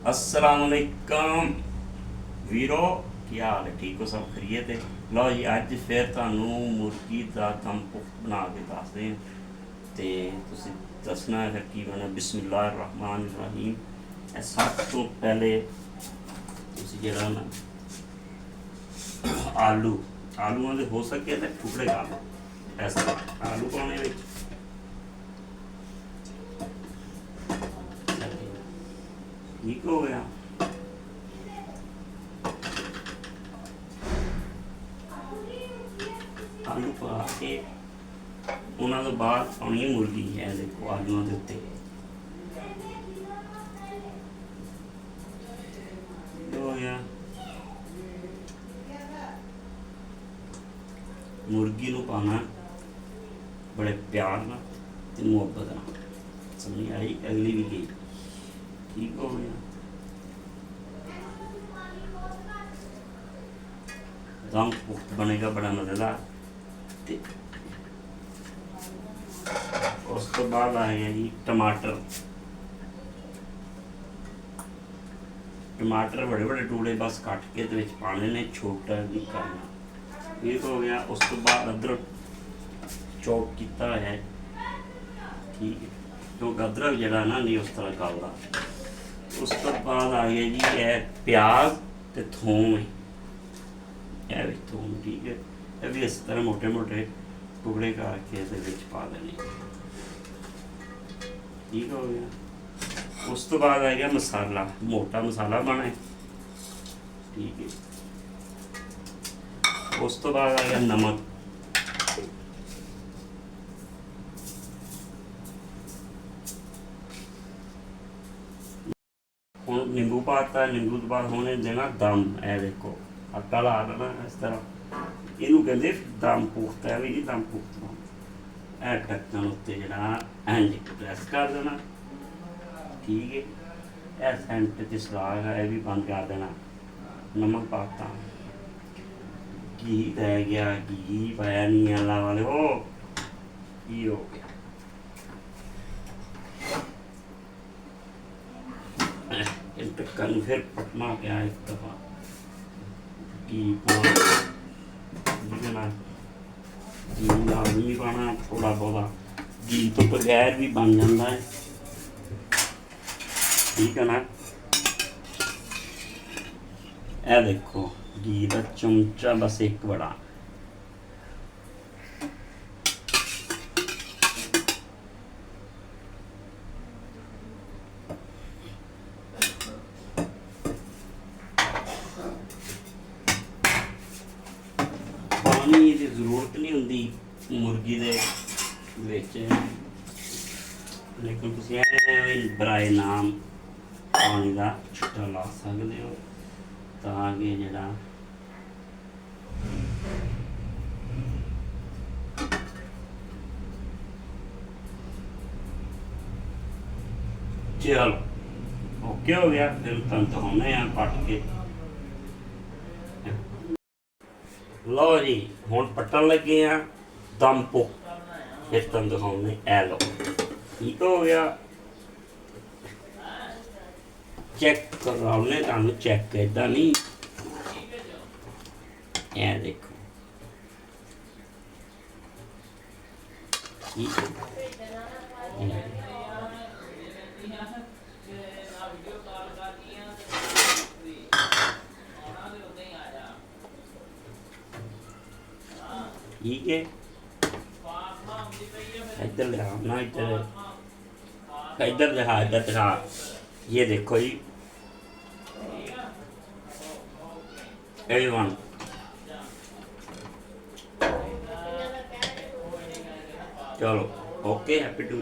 अस्सलामुअलैकुम वीरो, की हाल है? ठीक हो? सब खरीत है? लो जी, अज फिर तुहानू मुर्गी का दम पुख्त बना के दसते हैं तो तुसी दसना है फिर की बना। बिस्मिल्लाहिर्रहमानिर्रहीम। सब तो पहले तुसी जेड़ा ना आलू आलूआं दे हो सके तो टुकड़े कर लो। ऐसा आलू पाने विच ठीक हो गया। आलू पा के उन्होंने तो बाद पानी है मुर्गी है। देखो आलूओं के उत्ते हो गया। मुर्गी नू पाना बड़े प्यार ना ते मुहब्बत ना। समझ आई? अगली भी गई। ठीक हो गया। दम पुख्त बनेगा बड़ा मज़ेदार। ते उस तो बाद आएगा जी टमाटर। टमाटर बड़े बड़े टुकड़े बस कट के तो पाने ने, छोटा नहीं करना। ठीक हो गया। उस तो बाद अदरक चॉप किया है। ठीक है, क्योंकि अदरक जरा ना नहीं उस तरह गलदा। उस तो बाद आ गया जी है प्याज ते थोम। यह भी थोम, ठीक है, यह भी इस तरह मोटे मोटे टुकड़े करके पा देने। ठीक हो गया। उस तो बाद आ गया मसाला, मोटा मसाला बना। ठीक है। उस तो बाद आ गया नमक। हूँ नींबू पाता है। नींबू तो बाद होने देना दम। ए देखो आटा ला देना इस तरह। इनू कहते दम पुख्ता है भी नहीं, दम पुख्ता। ए ढक्कन उत्ते जरा इंज प्रेस कर देना। ठीक है। यह सेंट ते सलाग है, यह भी बंद कर देना। नमक पाता, घी रह गया, घी पाया नहीं अल्लाह वाले हो। घी हो गया। ढक्कन फिर पटना क्या एक दफा घी पाना। ठीक है ना? घी लाजमी पाना थोड़ा बहुत। घी तो बगैर भी बन जाता है। ठीक है ना? ए देखो घी का चमचा बस एक बड़ा। पानी की जरूरत नहीं होंगी मुर्गी दे विच, लेकिन तुसीं एवें बराए नाम पानी का छुट्टा ला सकते हो ताकि जरा चलो ओके हो गया। फिर तंत होने हैं पट के। लो जी हुण पट्टन लगे हैं दम पुख्त। फिर तुम दिखाने ए लो। ठीक हो गया। चेक कराने तुम चेक इदा नहीं। ए देखो ठीक है। ठीक है। इधर दिखा ना, इधर इधर दिखा, इधर दिखा। ये देखो जी एवरीवन। चलो ओके, हैप्पी टू